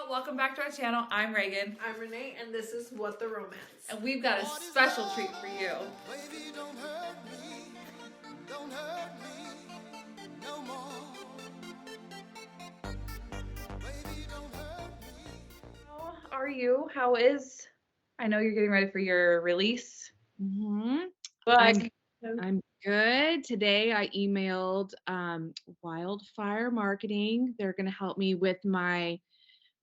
welcome back to our channel. I'm Reagan. I'm Renee, and this is What the Romance. And we've got a special treat for you. Baby, don't hurt me no more. Baby, don't hurt me. How are you? How is? I know you're getting ready for your release. But I'm good. Today I emailed Wildfire Marketing. They're going to help me with my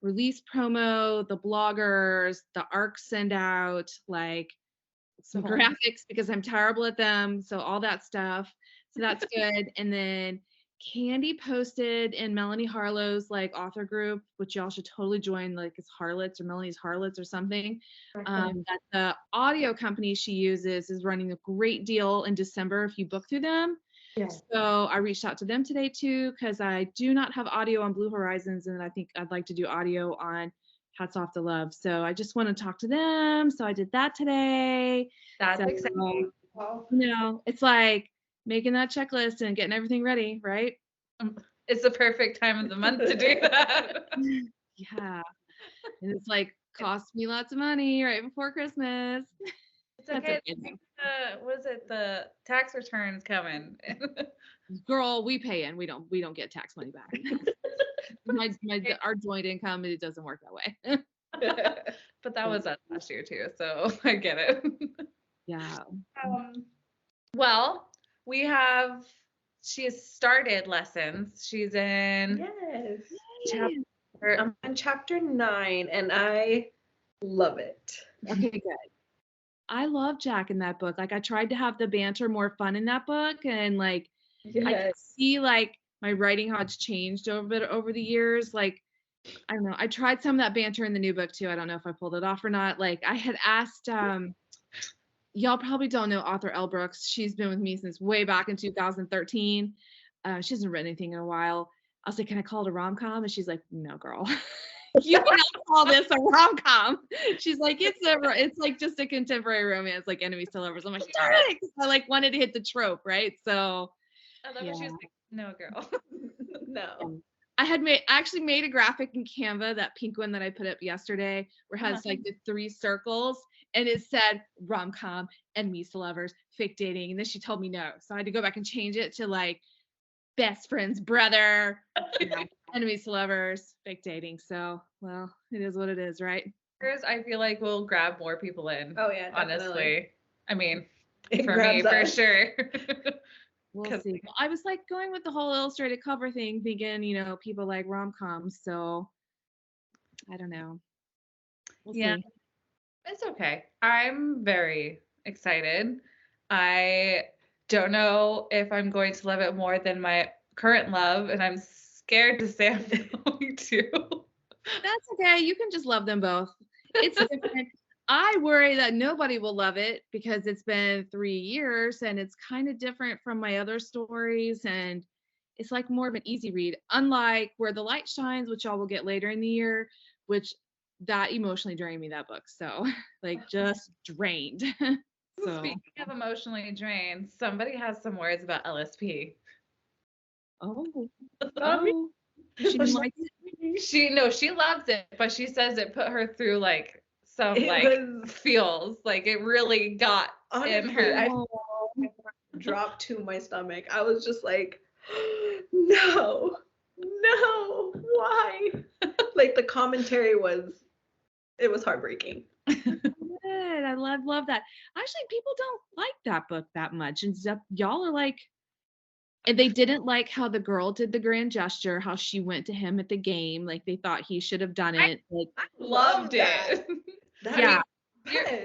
release promo, the bloggers, the ARC send out, like some graphics because I'm terrible at them. So all that stuff. So that's good. And then Candy posted in Melanie Harlow's like author group, which y'all should totally join, like it's Harlots or Melanie's Harlots or something. That the audio company she uses is running a great deal in December if you book through them. Yes. So I reached out to them today too, because I do not have audio on Blue Horizons, and I think I'd like to do audio on Hats Off to Love. So I just want to talk to them. So I did that today. that's So, exciting. Wow. you know, it's like making that checklist and getting everything ready, right? It's the perfect time of the month to do that. Yeah. And it's like cost me lots of money right before Christmas. It's That's okay. okay, though. What is it? The tax return's coming. Girl, we pay in. We don't get tax money back. Our joint income, it doesn't work that way. But that was us last year too, so I get it. Yeah. Well, she has started lessons. She's in Yes. chapter, I'm in chapter 9, and I love it. Okay, good. I love Jack in that book. Like I tried to have the banter more fun in that book, and like I can Yes. see like my writing how it's changed over the years. Like I don't know. I tried some of that banter in the new book too. I don't know if I pulled it off or not. Like I had asked y'all probably don't know author Elle Brooks. She's been with me since way back in 2013. She hasn't written anything in a while. I was like, can I call it a rom-com? And she's like, no, girl. You cannot call this a rom-com. She's like, it's like just a contemporary romance, like enemies to lovers. I'm like, darn it, 'cause I like wanted to hit the trope, right? So I love when she was like, no, girl. No. I actually made a graphic in Canva, that pink one that I put up yesterday, where it has like the 3 circles, and it said rom-com, enemies to lovers, fake dating, and then she told me no, so I had to go back and change it to like best friends, brother, enemies to lovers, fake dating. So, well, it is what it is, right? I feel like we'll grab more people in. Oh yeah, definitely. Honestly, I mean, It for me, grabs for us. sure. We'll see. Well, I was like going with the whole illustrated cover thing, thinking, people like rom-coms, so I don't know. We'll Yeah. see. It's okay. I'm very excited. I don't know if I'm going to love it more than my current love, and I'm scared to say I'm going to. That's okay. You can just love them both. It's different. I worry that nobody will love it because it's been 3 years and it's kind of different from my other stories, and it's like more of an easy read, unlike Where the Light Shines, which y'all will get later in the year, which that emotionally drained me, that book. So like just drained. So Speaking of emotionally drained, somebody has some words about LSP. oh, She she didn't like it. She loves it, but she says it put her through like some It like was- feels like it really got in Honestly, her. I dropped to my stomach. I was just like, no, why? Like the commentary was heartbreaking. Good. I love that. Actually, people don't like that book that much, and y'all are like, and they didn't like how the girl did the grand gesture, how she went to him at the game, like they thought he should have done it. Like, I loved that. it. Yeah.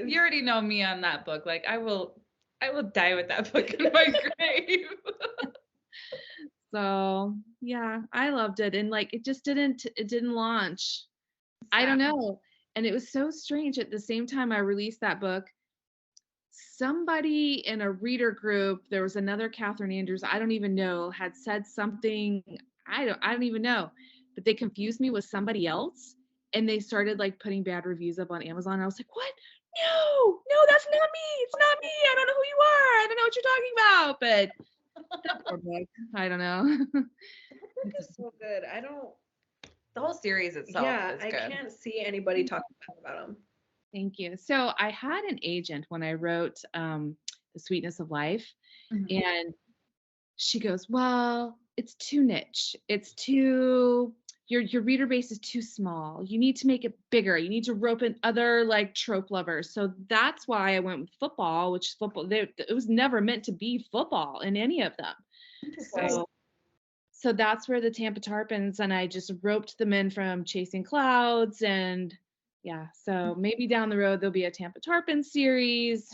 You already know me on that book. Like I will die with that book in my grave. so yeah, I loved it, and like it didn't launch. I don't know, and it was so strange. At the same time I released that book, somebody in a reader group, there was another Kathryn Andrews, I don't even know, had said something, I don't even know, but they confused me with somebody else, and they started like putting bad reviews up on Amazon. I was like, what? No, that's not me. It's not me. I don't know who you are. I don't know what you're talking about. But that poor book, I don't know. That book is so good. the whole series itself Yeah, is I good. can't see anybody talking bad about them. Thank you. So I had an agent when I wrote The Sweetness of Life, Mhm. and she goes, well, it's too niche. It's too your reader base is too small. You need to make it bigger. You need to rope in other like trope lovers. So that's why I went with football, which is football. It was never meant to be football in any of them. Interesting. So that's where the Tampa Tarpons, and I just roped them in from Chasing Clouds, and yeah. So maybe down the road there'll be a Tampa Tarpons series.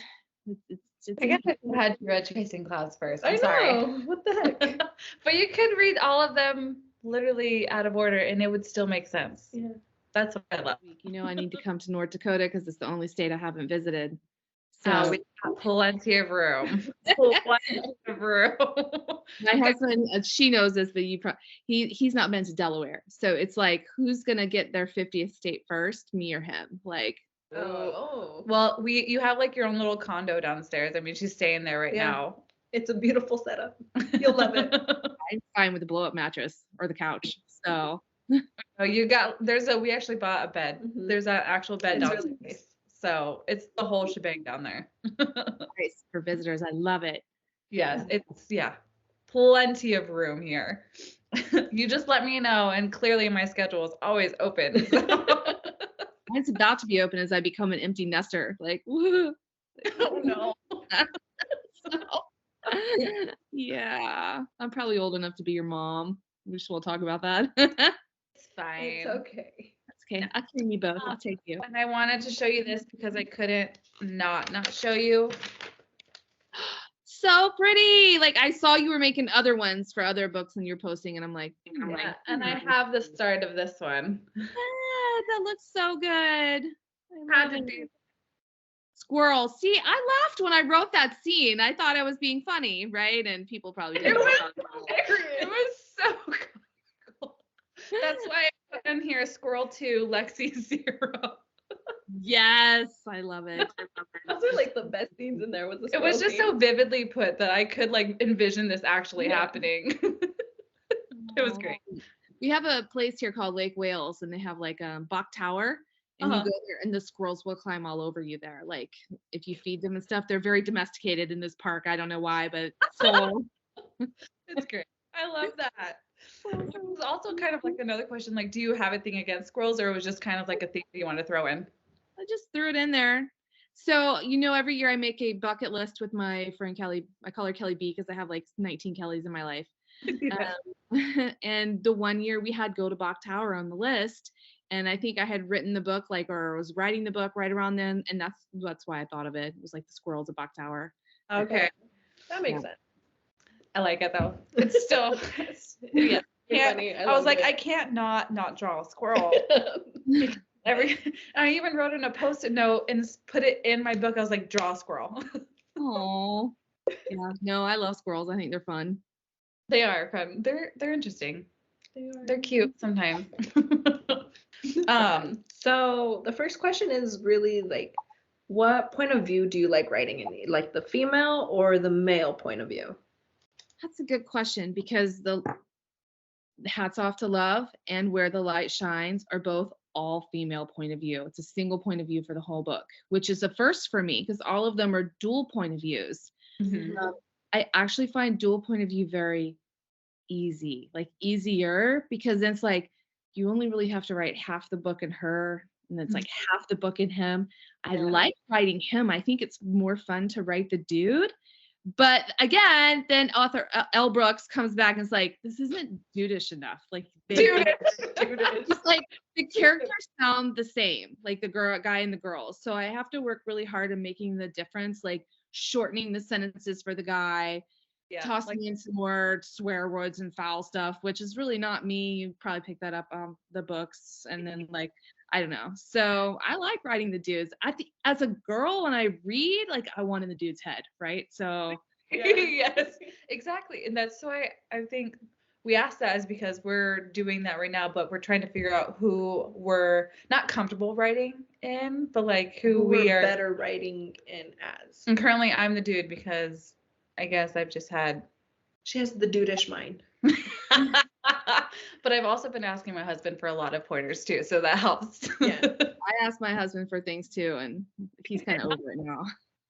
It's I guess I had to read Chasing Clouds first. I'm I sorry. know. What the heck? But you could read all of them literally out of order and it would still make sense. Yeah. That's what I love. week. I need to come to North Dakota because it's the only state I haven't visited. So So we have plenty of room. Plenty of room. my husband, she knows this, but he's not been to Delaware. So it's like, who's gonna get their 50th state first, me or him? Like, Oh. Well, you have like your own little condo downstairs. I mean, she's staying there right Yeah. now. It's a beautiful setup. You'll love it. I'm fine with the blow-up mattress or the couch. So Oh, we actually bought a bed. Mhm. There's an actual bed It's downstairs. really nice. So it's the whole shebang down there. nice for visitors. I love it. Yes, plenty of room here. You just let me know, and clearly my schedule is always open. Mine's about to be open as I become an empty nester. Like, woo. Oh no. Yeah, I'm probably old enough to be your mom. We just won't talk about that. It's fine. It's okay. That's okay. I'll carry you both. I'll take you. And I wanted to show you this because I couldn't not show you. So pretty. Like I saw you were making other ones for other books and you're posting, and I'm like, Yeah, and I have the start of this one. "Ah, that looks so good. I Had love to it." do. Squirrel. See, I laughed when I wrote that scene. I thought I was being funny, right? And people probably It didn't. was so cool. That's why I put in here Squirrel 2, Lexi 0. Yes, I love it. Those are like the best scenes in there. Was the It was squirrel just scene. so vividly put that I could like envision this actually happening. It was great. We have a place here called Lake Wales, and they have like a Bok Tower, and you go there, and the squirrels will climb all over you there. Like if you feed them and stuff, they're very domesticated in this park. I don't know why, but so It's great. I love that. It was also kind of like another question, like, do you have a thing against squirrels, or it was just kind of like a thing that you want to throw in? I just threw it in there. So, every year I make a bucket list with my friend Kelly. I call her Kelly B because I have like 19 Kellys in my life. And the one year we had Go to Bok Tower on the list. And I think I had written the book or was writing the book right around then. And that's why I thought of it. It was like the squirrels at Bok Tower. Okay. That makes sense. I like it though. It's still, yeah. Funny. I was like, I can't not draw a squirrel. I even wrote in a post-it note and put it in my book. I was like, draw a squirrel. Oh, yeah. No, I love squirrels. I think they're fun. They are fun. They're interesting. They're cute sometimes. So the first question is really like, what point of view do you like writing in? Like the female or the male point of view? That's a good question because the Hats Off to Love and Where the Light Shines are both all female point of view. It's a single point of view for the whole book, which is a first for me because all of them are dual point of views. Mhm. I actually find dual point of view very easy, like easier, because then it's like you only really have to write half the book in her and it's like half the book in him. I like writing him. I think it's more fun to write the dude. But again, then author L. Brooks comes back and is like, this isn't dudish enough. Like, it's like the characters sound the same, like the guy and the girls. So I have to work really hard in making the difference, like shortening the sentences for the guy, tossing in some more swear words and foul stuff, which is really not me. You probably pick that up on the books. And then I don't know. So I like writing the dudes. As a girl, when I read, like I want in the dude's head, right? So yes, exactly. And that's why I think we asked that is because we're doing that right now, but we're trying to figure out who we're not comfortable writing in, but like who we are better writing in as. And currently I'm the dude because I guess I've just had She has the dudish mind. But I've also been asking my husband for a lot of pointers too, so that helps. Yeah. I asked my husband for things too, and he's kind of over it now.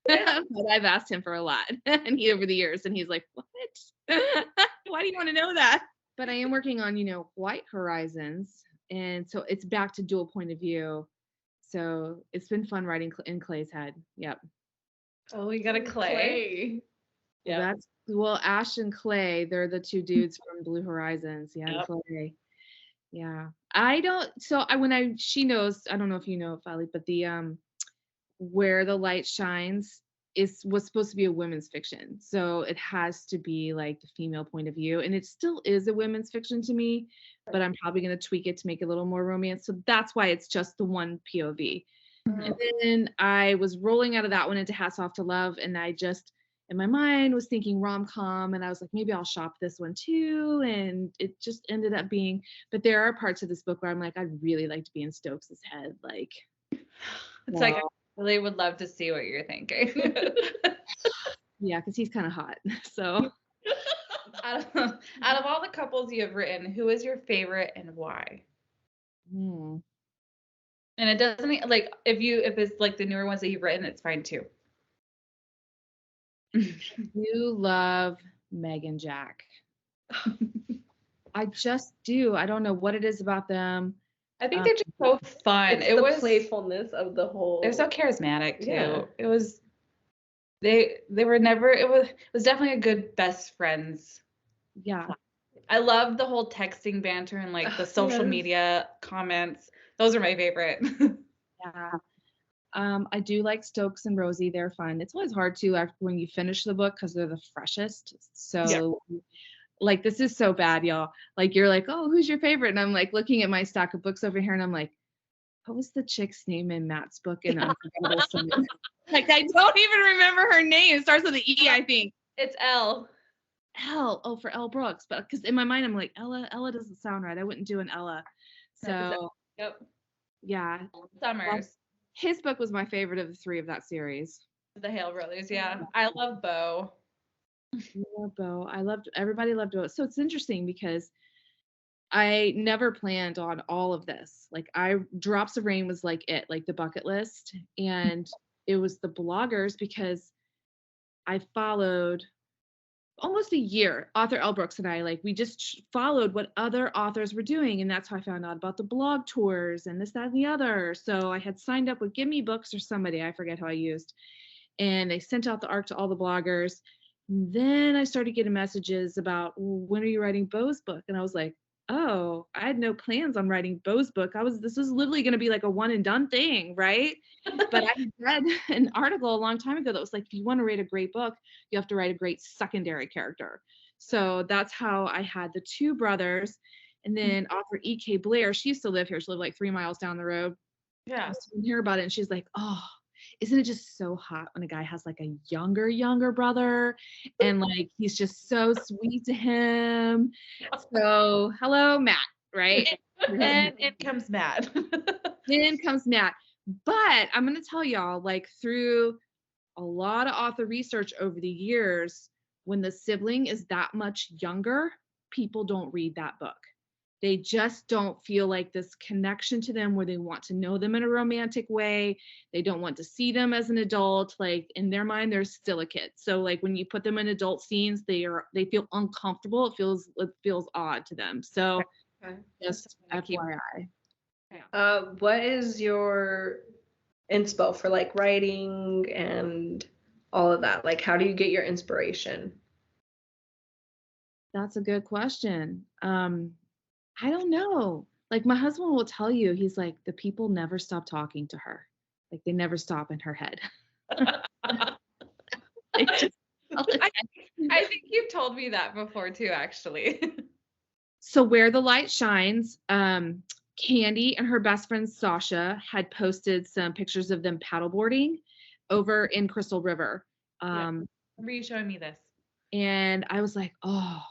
But I've asked him for a lot, and he over the years, and he's like, "What? Why do you want to know that?" But I am working on, White Horizons, and so it's back to dual point of view. So it's been fun writing in Clay's head. Yep. Oh, you got a Clay. Yeah. Ash and Clay, they're the two dudes from Blue Horizons. Yeah, Yep. Clay. Yeah. She knows, I don't know if you know, Fali, but the Where the Light Shines was supposed to be a women's fiction. So it has to be like the female point of view. And it still is a women's fiction to me, but I'm probably going to tweak it to make it a little more romance. So that's why it's just the one POV. And then I was rolling out of that one into Hats Off to Love. And I just, in my mind, was thinking rom-com. And I was like, maybe I'll shop this one too. And it just ended up being, but there are parts of this book where I'm like, I'd really like to be in Stokes' head. Like, It's like, I really would love to see what you're thinking. yeah, because he's kind of hot. So Out of all the couples you have written, who is your favorite and why? hmm. And it doesn't like if it's like the newer ones that you've written, it's fine too. You love Meg and Jack. I just do. I don't know what it is about them. I think they're just so fun. It's the playfulness of the whole. They're so charismatic too. Yeah. It was they were never it was definitely a good best friends. Yeah. I love the whole texting banter and like the social Yes. media comments. Those are my favorite. Yeah. I do like Stokes and Rosie. They're fun. It's always hard too after when you finish the book because they're the freshest. So like this is so bad, y'all. Like you're like, oh, who's your favorite? And I'm like looking at my stack of books over here and I'm like, what was the chick's name in Matt's book in Unforgettable Summer? Like I don't even remember her name. It starts with an E, I think. It's Elle. For Elle Brooks. But because in my mind I'm like, Ella doesn't sound right. I wouldn't do an Ella. So Yep. yeah. Summers. His book was my favorite of the three of that series. The Hale brothers, yeah. I love Bo. Bo. Everybody loved Bo. So it's interesting because I never planned on all of this. Like Drops of Rain was like the bucket list. And it was the bloggers because I followed almost a year, author Elle Brooks and I, like we just followed what other authors were doing. And that's how I found out about the blog tours and this, that, and the other. So I had signed up with Give Me Books or somebody, I forget who I used. And they sent out the ARC to all the bloggers. And then I started getting messages about, well, when are you writing Bo's book? And I was like, oh, I had no plans on writing Bo's book. This was literally going to be like a one and done thing, right? But I read an article a long time ago that was like, if you want to write a great book, you have to write a great secondary character. So that's how I had the two brothers. And then author E.K. Blair, she used to live here. She lived like 3 miles down the road. Yeah. I was hear about it. And she's like, oh, isn't it just so hot when a guy has like a younger brother and like he's just so sweet to him? So hello, Matt, right? And it comes Matt. Then comes Matt. But I'm going to tell y'all, like through a lot of author research over the years, when the sibling is that much younger, people don't read that book. They just don't feel like this connection to them where they want to know them in a romantic way. They don't want to see them as an adult. Like in their mind, they're still a kid. So like when you put them in adult scenes, they feel uncomfortable. It feels odd to them. So just FYI. What is your inspo for like writing and all of that? Like, how do you get your inspiration? That's a good question. I don't know. Like my husband will tell you, he's like, the people never stop talking to her. Like they never stop in her head. I think you've told me that before too, actually. So Where the Light Shines, Candy and her best friend Sasha had posted some pictures of them paddleboarding over in Crystal River. Remember you showing me this? And I was like, oh.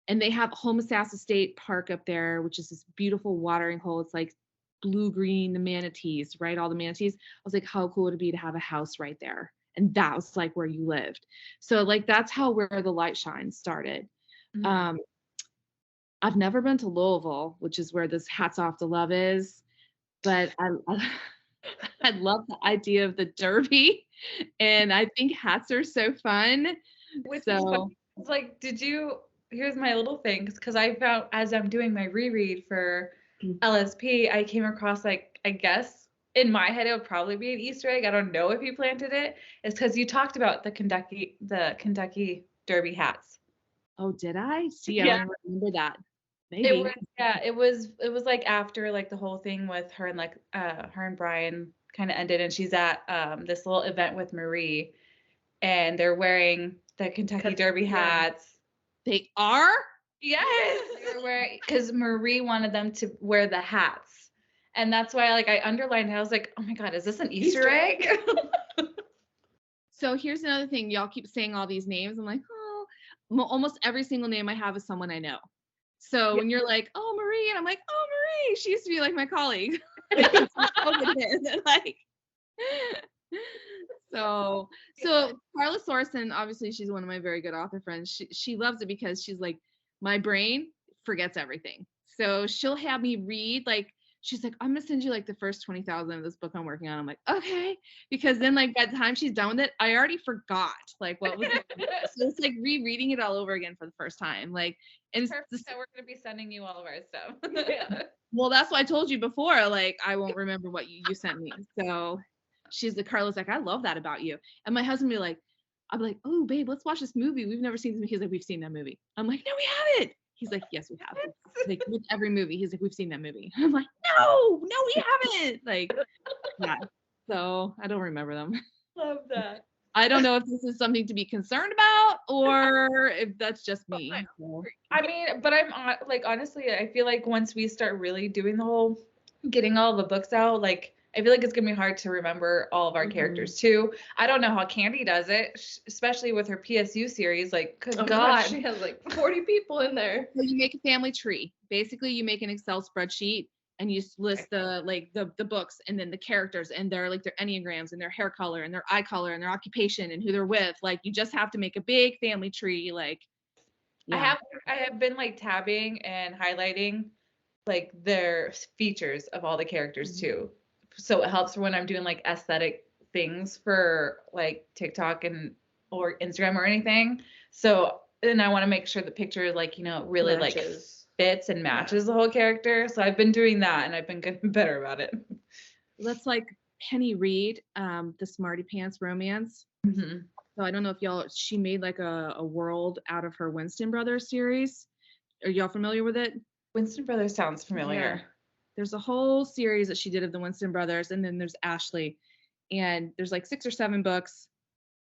And they have Homosassa State Park up there, which is this beautiful watering hole. It's like blue-green, the manatees, right? All the manatees. I was like, how cool would it be to have a house right there? And that was like where you lived. So like, that's how Where the Light Shines started. Mm-hmm. I've never been to Louisville, which is where this Hats Off to Love is, but I love the idea of the Derby, and I think hats are so fun. Which is So funny. It's like, here's my little thing, because I found as I'm doing my reread for LSP, I came across, like, I guess in my head it would probably be an Easter egg. I don't know if you planted it. It's because you talked about the Kentucky Derby hats. oh, did I? See, I Yeah. don't remember that. It Maybe. was, yeah, it was like after, like, the whole thing with her and, like, her and Brian kind of ended, and she's at this little event with Marie, and they're wearing the Kentucky Derby hats. They are? Yes, they were wearing, because Marie wanted them to wear the hats, and that's why, like, I underlined it. I was like, oh my God, is this an Easter egg? So here's another thing. Y'all keep saying all these names. I'm like, oh, almost every single name I have is someone I know. So when you're like, oh, Marie, and I'm like, oh, Marie, she used to be like my colleague. Like, so Carla Sorensen, obviously she's one of my very good author friends. She loves it because she's like, my brain forgets everything. So she'll have me read, like, she's like, I'm gonna send you like the first 20,000 of this book I'm working on. I'm like, okay, because then, like, by the time she's done with it, I already forgot like what was so it's like rereading it all over again for the first time. Like, and Perfect. We're gonna be sending you all of our stuff. Yeah. Well, that's what I told you before. Like, I won't remember what you sent me. So she's like, Carla's like, I love that about you. And my husband be like, I'll be like, oh, babe, let's watch this movie. We've never seen this movie. He's like, we've seen that movie. I'm like, no, we haven't. He's like, yes, we have. Like, with every movie, he's like, we've seen that movie. I'm like, no, we haven't. Like, yeah. So I don't remember them. Love that. I don't know if this is something to be concerned about or if that's just me. So. I mean, but I'm like, honestly, I feel like once we start really doing the whole getting all the books out, like, I feel like it's gonna be hard to remember all of our characters too. I don't know how Candy does it, especially with her PSU series. Like, good God, gosh, she has like 40 people in there. So you make a family tree. Basically, you make an Excel spreadsheet and you list the books and then the characters and their Enneagrams and their hair color and their eye color and their occupation and who they're with. Like, you just have to make a big family tree. Like, yeah. I have been like tabbing and highlighting like their features of all the characters too. So it helps when I'm doing like aesthetic things for like TikTok or Instagram or anything. So then I want to make sure the picture, like, really matches. Like fits and matches the whole character. So I've been doing that and I've been getting better about it. Let's like Penny Reed, the Smarty Pants romance. Mm-hmm. So I don't know if she made like a world out of her Winston Brothers series. Are y'all familiar with it? Winston Brothers sounds familiar. Yeah. There's a whole series that she did of the Winston Brothers, and then there's Ashley, and there's like 6 or 7 books,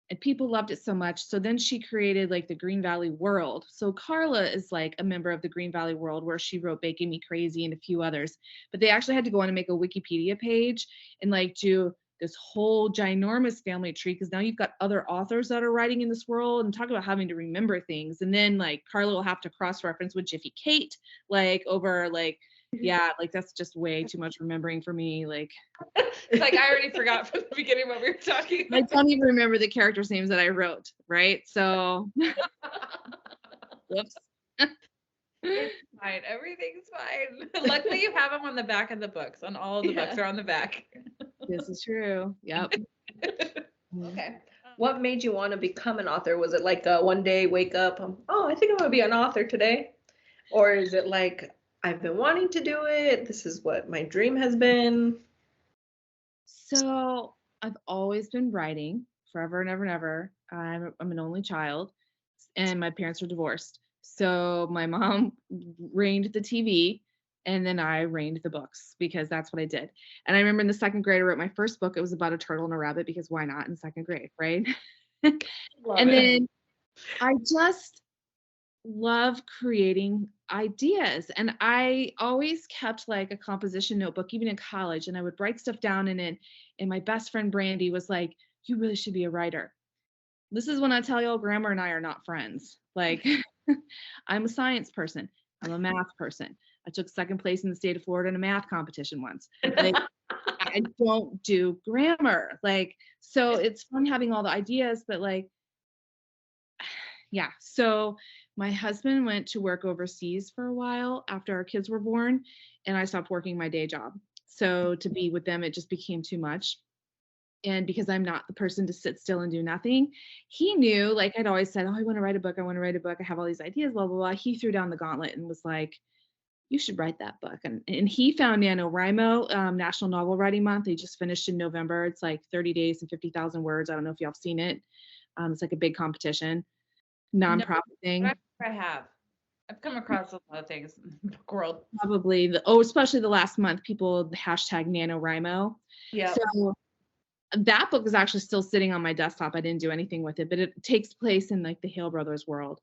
and people loved it so much. So then she created like the Green Valley World. So Carla is like a member of the Green Valley World, where she wrote Baking Me Crazy and a few others, but they actually had to go on and make a Wikipedia page and like do this whole ginormous family tree, because now you've got other authors that are writing in this world, and talk about having to remember things. And then like Carla will have to cross-reference with Jiffy Kate, like over like, yeah, like that's just way too much remembering for me. Like, like I already forgot from the beginning what we were talking about. I don't even remember the characters' names that I wrote, right? So, whoops. It's fine. Everything's fine. Luckily, you have them on the back of the books. On all of the books are on the back. This is true. Yep. Okay. What made you want to become an author? Was it like a one day wake up, I think I'm going to be an author today? Or is it like, I've been wanting to do it, this is what my dream has been? So I've always been writing forever and ever and ever. I'm an only child, and my parents were divorced. So my mom reigned the TV, and then I reigned the books, because that's what I did. And I remember in the 2nd grade, I wrote my first book. It was about a turtle and a rabbit, because why not in 2nd grade, right? Then I just love creating ideas, and I always kept like a composition notebook even in college, and I would write stuff down in it. And my best friend Brandy was like, you really should be a writer. This is when I tell y'all Grandma and I are not friends. Like, I'm a science person, I'm a math person. I took 2nd place in the state of Florida in a math competition once. Like, I don't do grammar. Like, so it's fun having all the ideas, but like, yeah. So My husband went to work overseas for a while after our kids were born, and I stopped working my day job. So to be with them, it just became too much. And because I'm not the person to sit still and do nothing, he knew, like I'd always said, oh, I want to write a book. I want to write a book. I have all these ideas, blah, blah, blah. He threw down the gauntlet and was like, you should write that book. And he found NaNoWriMo, National Novel Writing Month. They just finished in November. It's like 30 days and 50,000 words. I don't know if y'all have seen it. It's like a big competition, No, nonprofit thing. I have. I've come across a lot of things in the book world. Probably especially the last month, people hashtag NaNoWriMo. Yeah. So that book is actually still sitting on my desktop. I didn't do anything with it, but it takes place in like the Hale Brothers world.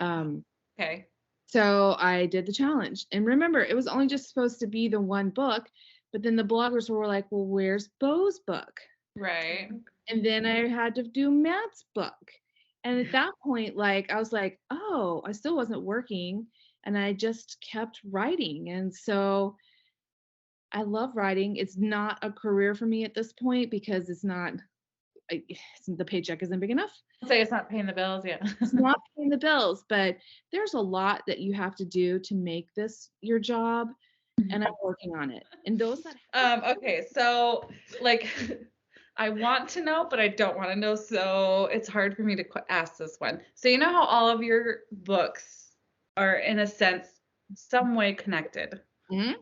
Okay. So I did the challenge. And remember, it was only just supposed to be the one book, but then the bloggers were like, well, where's Bo's book? Right. And then I had to do Matt's book. And at that point, like, I was like, oh, I still wasn't working. And I just kept writing. And so I love writing. It's not a career for me at this point because the paycheck isn't big enough. Say it's not paying the bills, yeah. It's not paying the bills, but there's a lot that you have to do to make this your job. And I'm working on it. And those that Okay, so like I want to know, but I don't want to know, so it's hard for me to ask this one. So you know how all of your books are in a sense some way connected? Mhm.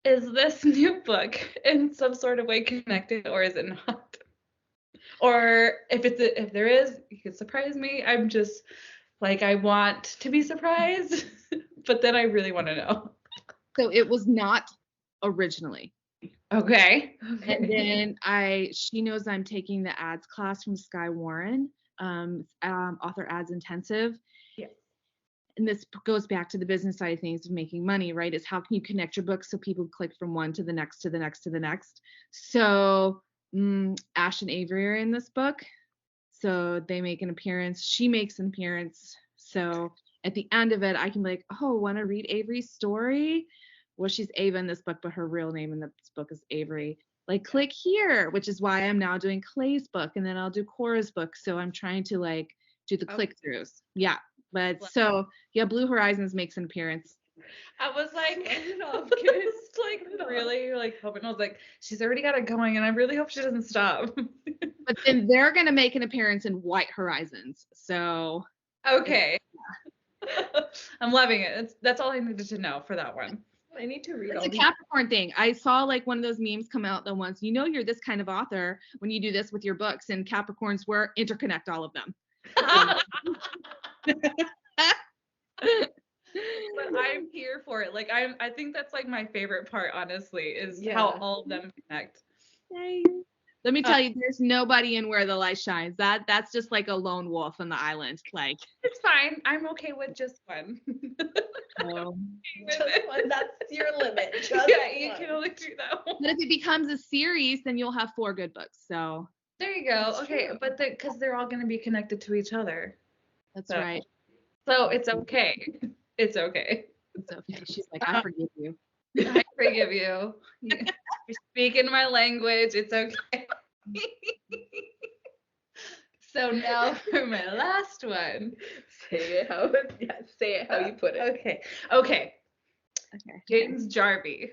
Is this new book in some sort of way connected, or is it not? Or if there is, you could surprise me. I'm just like, I want to be surprised, but then I really want to know. So it was not originally. Okay. And then she knows I'm taking the ads class from Sky Warren, author ads intensive. Yeah. And this goes back to the business side of things of making money, right? Is how can you connect your books so people click from one to the next to the next to the next. So Ash and Avery are in this book. So they make an appearance. She makes an appearance. So at the end of it, I can be like, oh, want to read Avery's story? Well, she's Ava in this book, but her real name in this book is Avery. Like, click here, which is why I'm now doing Clay's book, and then I'll do Cora's book. So I'm trying to like do the click-throughs. Yeah. But so yeah, Blue Horizons makes an appearance. I was like, like really like hoping. I was like, she's already got it going, and I really hope she doesn't stop. But then they're gonna make an appearance in White Horizons. So okay. I'm loving it. That's all I needed to know for that one. I need to read it's all a these. Capricorn thing. I saw like one of those memes come out the once. You know you're this kind of author when you do this with your books, and Capricorns were interconnect all of them. But I'm here for it. Like I think that's like my favorite part, honestly, is how all of them connect. Yay. Let me tell you, there's nobody in Where the Light Shines. That's just like a lone wolf on the island. Like, it's fine. I'm okay with just one. Just one. That's your limit. Just you can only do that one. But if it becomes a series, then you'll have 4 good books. So there you go. That's okay, true. but because they're all going to be connected to each other. that's right. So it's okay. It's okay. It's okay. She's like, I forgive you. I forgive you. You're speaking my language. It's okay. So now for my last one. Say it how you put it. Okay. James Jarvie.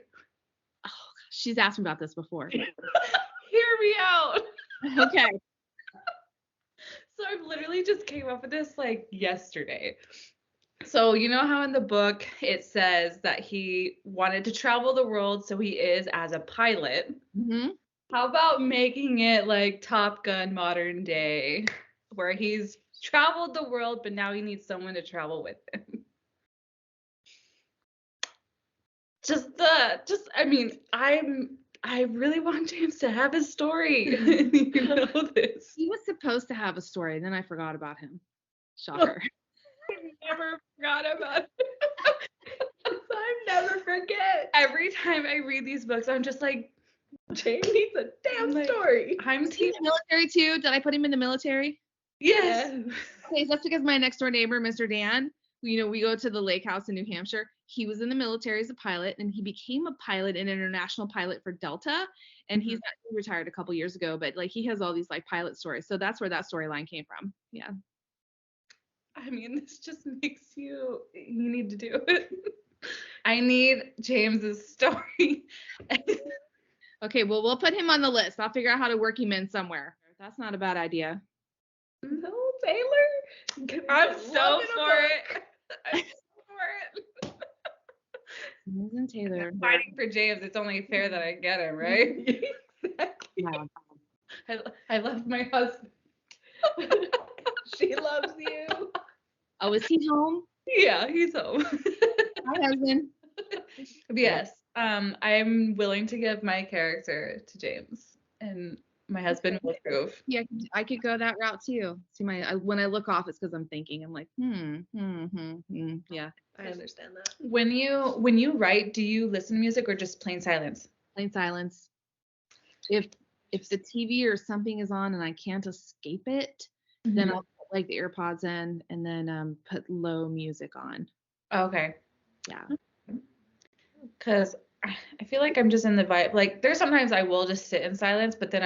Oh, she's asked me about this before. Hear me out. Okay. So I literally just came up with this like yesterday. So you know how in the book it says that he wanted to travel the world, so he is as a pilot. Mm-hmm. How about making it like Top Gun modern day, where he's traveled the world, but now he needs someone to travel with him? I really want James to have his story. You know this. He was supposed to have a story, then I forgot about him. Shocker. I never forgot about it. I never forget. Every time I read these books, I'm just like, James needs a damn story. I'm team. Military too? Did I put him in the military? Yes. Okay, that's because my next door neighbor, Mr. Dan, we go to the lake house in New Hampshire. He was in the military as a pilot, and he became a pilot, an international pilot for Delta. And he retired a couple years ago, but like he has all these like pilot stories. So that's where that storyline came from. Yeah. I mean, this just makes you need to do it. I need James's story. Okay, well, we'll put him on the list. I'll figure out how to work him in somewhere. That's not a bad idea. No, Taylor. I'm Love so in a for it. I'm so for it. James and Taylor. I'm fighting for James. It's only fair that I get him, right? Exactly. Yeah. I love my husband. She loves you. Oh, is he home? Yeah, he's home. Hi, husband. Yes. I'm willing to give my character to James, and my husband will approve. Yeah, I could go that route too. See, when I look off, it's because I'm thinking. I'm like, yeah, I understand that. When you write, do you listen to music or just plain silence? plain silence. If the TV or something is on and I can't escape it, then I'll put like the AirPods in and then put low music on. Okay. Yeah. Because I feel like I'm just in the vibe. Like there's sometimes I will just sit in silence, but then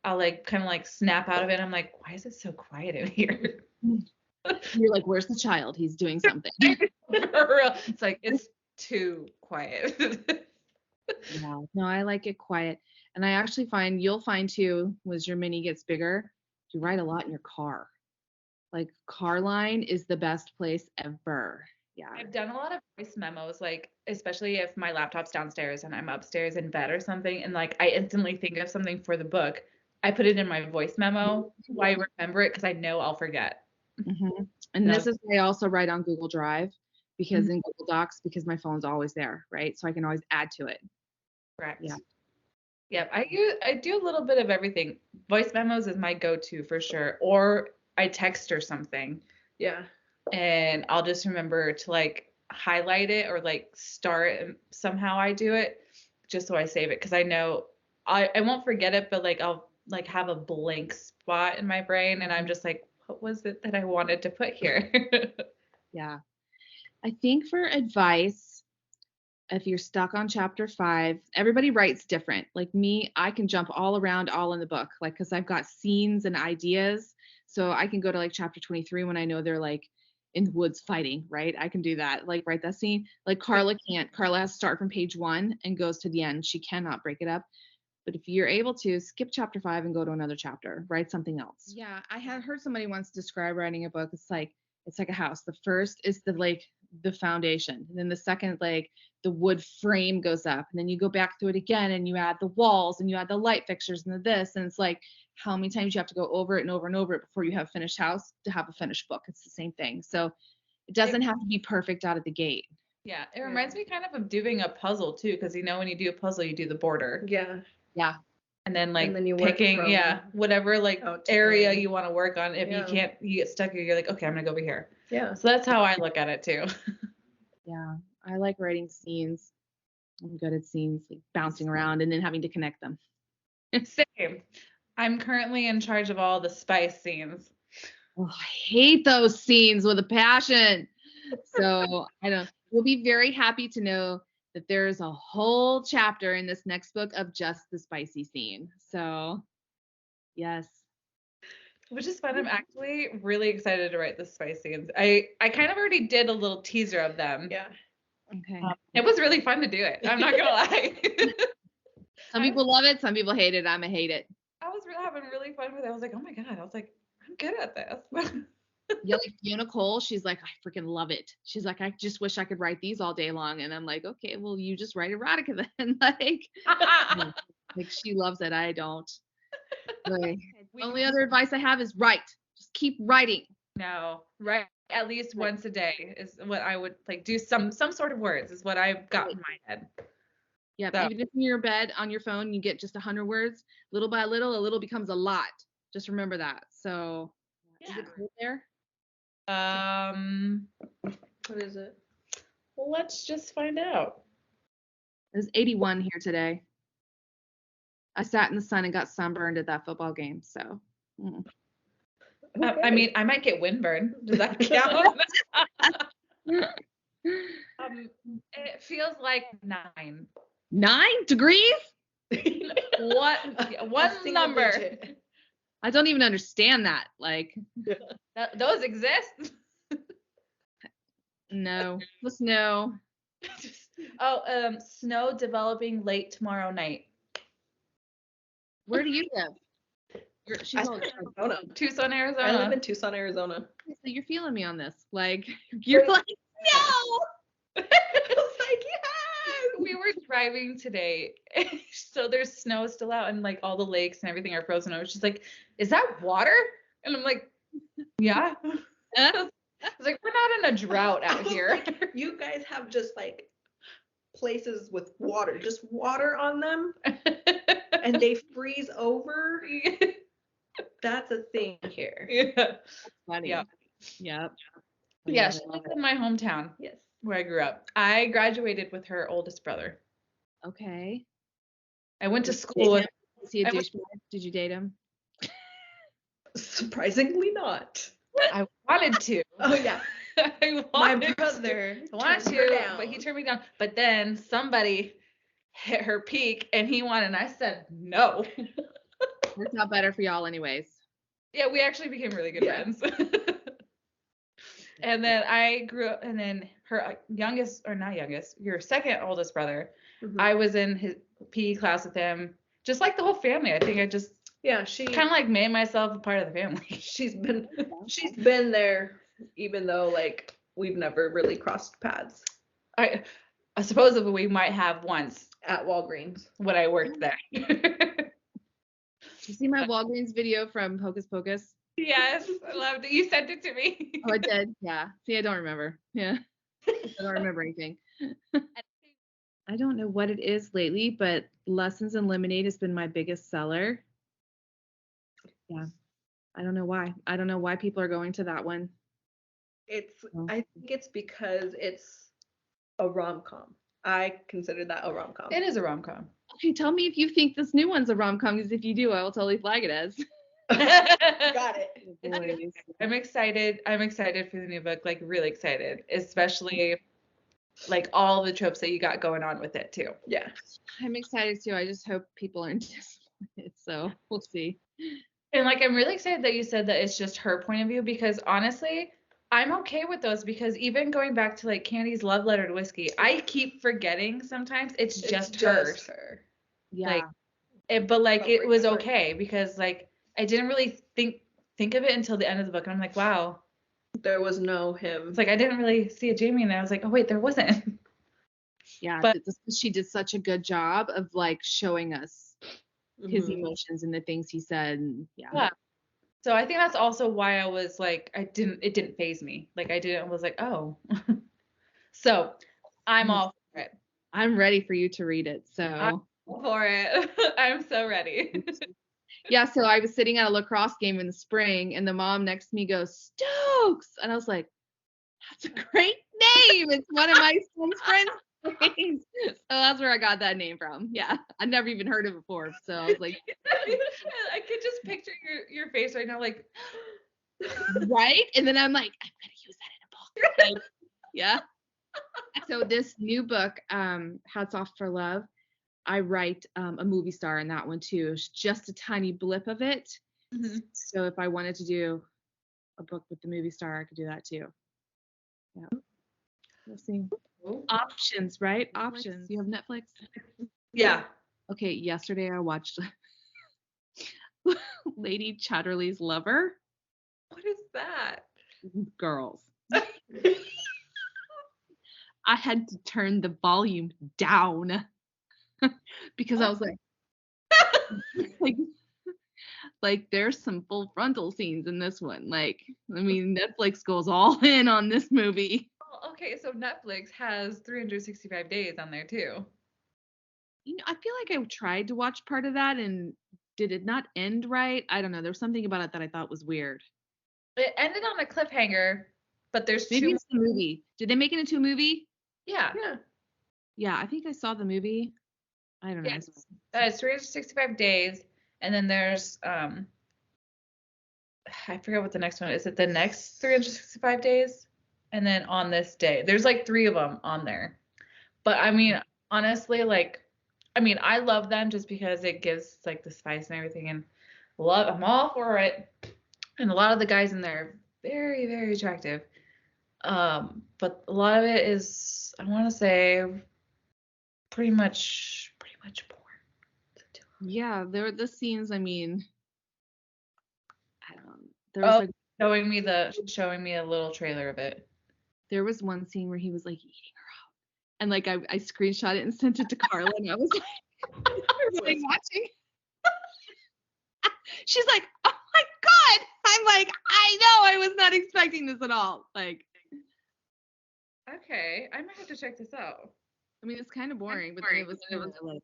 I'll like kind of like snap out of it. I'm like, why is it so quiet in here? You're like, where's the child? He's doing something. For real. It's like it's too quiet. Yeah. No, I like it quiet. And I actually find you'll find too, as your mini gets bigger, you write a lot in your car. Like car line is the best place ever. Yeah. I've done a lot of voice memos, like especially if my laptop's downstairs and I'm upstairs in bed or something, and like I instantly think of something for the book. I put it in my voice memo so I remember it because I know I'll forget. Mm-hmm. And No. this is why I also write on Google Drive because in Google Docs, because my phone's always there, right? So I can always add to it. Correct. Yeah. Yeah, I do a little bit of everything. Voice memos is my go-to for sure. Or I text or something Yeah. and I'll just remember to like highlight it or like start and somehow I do it just so I save it because I know I won't forget it, but like I'll like have a blank spot in my brain and I'm just like, what was it that I wanted to put here? Yeah. I think for advice, if you're stuck on chapter 5, everybody writes different. Like me, I can jump all around all in the book, like because I've got scenes and ideas. So I can go to like chapter 23 when I know they're like in the woods fighting, right? I can do that, like write that scene. Like Carla can't. Carla has to start from page 1 and goes to the end. She cannot break it up. But if you're able to skip chapter 5 and go to another chapter, write something else. Yeah, I had heard somebody once describe writing a book. It's like a house. The first is the foundation, and then the second, like the wood frame goes up, and then you go back through it again, and you add the walls, and you add the light fixtures, and this, and it's like how many times you have to go over it and over and over it before you have a finished house to have a finished book. It's the same thing. So it doesn't have to be perfect out of the gate. Yeah, it reminds me kind of doing a puzzle too, because you know when you do a puzzle, you do the border. Yeah. Yeah. And then like then you work picking, from whatever like out to area in. you want to work on. If you can't, you get stuck, you're like, okay, I'm gonna go over here. Yeah. So that's how I look at it too. Yeah, I like writing scenes. I'm good at scenes, like bouncing around and then having to connect them. Same. I'm currently in charge of all the spice scenes. Oh, I hate those scenes with a passion. So we'll be very happy to know that there's a whole chapter in this next book of just the spicy scene. So yes. Which is fun. I'm actually really excited to write the spice scenes. I kind of already did a little teaser of them. Yeah. Okay. It was really fun to do it. I'm not gonna lie. Some people love it. Some people hate it. I'm a hate it. I was having really fun with it. I was like, oh my God. I was like, I'm good at this. Yeah, like Fiona Cole, she's like, I freaking love it. She's like, I just wish I could write these all day long. And I'm like, okay, well, you just write erotica then. Like she loves it. I don't. Like, the only other advice I have is write. Just keep writing. No, right. At least once a day is what I would like do. Some sort of words is what I've got in my head. Yeah, So. even if in your bed on your phone you get just 100 words, little by little, a little becomes a lot. Just remember that. So, Yeah. Is it cold there? What is it? Well, let's just find out. It was 81 here today. I sat in the sun and got sunburned at that football game. So, I mean, I might get windburn. Does that count? It feels like 9. 9 degrees? One number. Digit. I don't even understand that. Like, Those exist. No. The snow. Snow developing late tomorrow night. Where do you live? She's all Arizona. Tucson, Arizona. I live in Tucson, Arizona. so you're feeling me on this. Like you're like, no. I was like, yeah. We were driving today, so there's snow still out, and like all the lakes and everything are frozen over. She's like, "Is that water?" And I'm like, "Yeah." I was like, "We're not in a drought out here." You guys have just like places with water, just water on them, and they freeze over. That's a thing here. Yeah. Funny. Yeah. Yep. Yeah, she lives in my hometown. Yes. Where I grew up. I graduated with her oldest brother. Okay. I went to school with. Is he a I went- douchebag? Did you date him? Surprisingly not. I wanted to. Oh yeah. I My wanted brother I wanted turned her to, down. but he turned me down. But then somebody hit her peak and he wanted, and I said no. Worked out better for y'all anyways. Yeah, we actually became really good Yeah. friends. And then I grew up, and then her youngest, or not youngest, your second oldest brother, Mhm. I was in his PE class with him, just like the whole family. I think I just Yeah, she kind of like made myself a part of the family. she's been there, even though like we've never really crossed paths I suppose we might have once at Walgreens. when I worked there. You see my Walgreens video from Hocus Pocus? Yes, I loved it. You sent it to me. Oh, I did. Yeah. See, I don't remember. Yeah. I don't remember anything. I don't know what it is lately, but Lessons in Lemonade has been my biggest seller. Yeah. I don't know why. I don't know why people are going to that one. I think it's because it's a rom-com. I consider that a rom-com. It is a rom-com. Okay, tell me if you think this new one's a rom-com, because if you do, I will totally flag it as. Got it. Boys. I'm excited. I'm excited for the new book, like really excited, especially like all the tropes that you got going on with it too. Yeah. I'm excited too. I just hope people aren't disappointed. So we'll see. And like I'm really excited that you said that it's just her point of view, because honestly, I'm okay with those, because even going back to like Candy's love letter to whiskey, I keep forgetting sometimes it's just hers. her. Yeah. Like but like But it bring was the okay, because like I didn't really think of it until the end of the book, and I'm like, wow. There was no him. It's like I didn't really see a Jamie in there. I was like, oh wait, there wasn't. Yeah. But- She did such a good job of like showing us his Mhm. emotions and the things he said. And Yeah. So I think that's also why I was like, it didn't phase me. Like I was like, oh. So I'm all for it. I'm ready for you to read it. So All for it. I'm so ready. yeah, so I was sitting at a lacrosse game in the spring and the mom next to me goes, Stokes. And I was like, that's a great name. It's one of my son's friends' names. So that's where I got that name from. Yeah. I'd never even heard it before. So I was like, I could just picture your face right now, like, right? And then I'm like, I'm gonna use that in a book. Like, yeah. So this new book, Hats Off for Love, I write a movie star in that one too. It's just a tiny blip of it. Mhm. So if I wanted to do a book with the movie star, I could do that too. Yeah. We'll see. Options, right? Options. You have Netflix? Yeah. Okay, yesterday I watched Lady Chatterley's Lover. What is that? Girls. I had to turn the volume down because I was like there's some full frontal scenes in this one. Like, I mean, Netflix goes all in on this movie. Well, okay, so Netflix has 365 days on there too. You know, I feel like I tried to watch part of that and did it not end right? I don't know. There was something about it that I thought was weird. It ended on a cliffhanger, but there's Maybe two. it's the movie. Did they make it into a movie? Yeah. Yeah. Yeah, I think I saw the movie. I don't know. Yes. It's 365 days, and then there's I forget what the next one is. Is it the next 365 days? And then on this day. There's like 3 of them on there. But I mean, honestly, like, I mean, I love them just because it gives like the spice and everything, and I'm all for it. And a lot of the guys in there are very, very attractive. but a lot of it is, I want to say, pretty much porn. Yeah, there were the scenes, I mean, I don't there was Oh, like showing me a little trailer of it. there was one scene where he was like eating her out. And like I screenshot it and sent it to Carla and I was like, I was like watching. She's like, oh my God. I'm like, I know, I was not expecting this at all. Like, Okay, I might have to check this out. I mean, it's kind of boring, but then it was kinda like,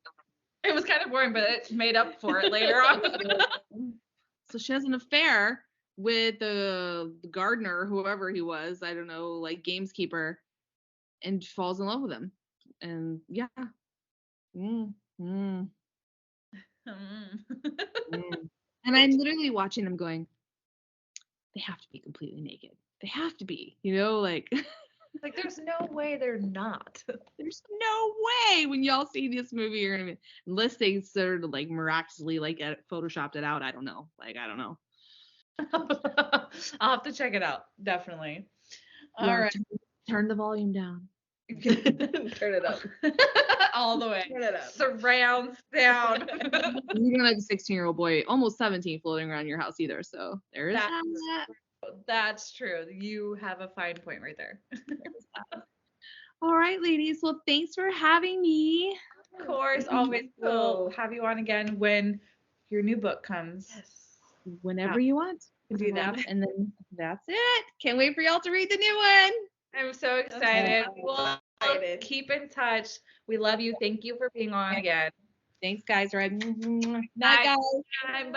It was kind of boring, but it made up for it later on. so she has an affair with the gardener, whoever he was, I don't know, like gameskeeper, and falls in love with him. And yeah. Mm, mm, mm. And I'm literally watching them going, they have to be completely naked. They have to be, like Like, there's no way they're not. there's no way when y'all see this movie you're gonna be, unless they sort of like miraculously like photoshopped it out. I don't know. Like, I don't know. I'll have to check it out. Definitely. All Yeah, right. turn the volume down. Turn it up. All the way. Turn it up. Surrounds down. You don't have a 16-year-old boy, almost 17, floating around your house either. So there is that. That's true. You have a fine point right there. All right, ladies. Well, thanks for having me. Of course, always we'll have you on again when your new book comes. Yes. Whenever you want. Do that. And then that's it. Can't wait for y'all to read the new one. I'm so excited. Okay. We'll Excited. keep in touch. We love you. Thank you for being on again. Thanks, guys. Right. Night, Night. guys. Bye.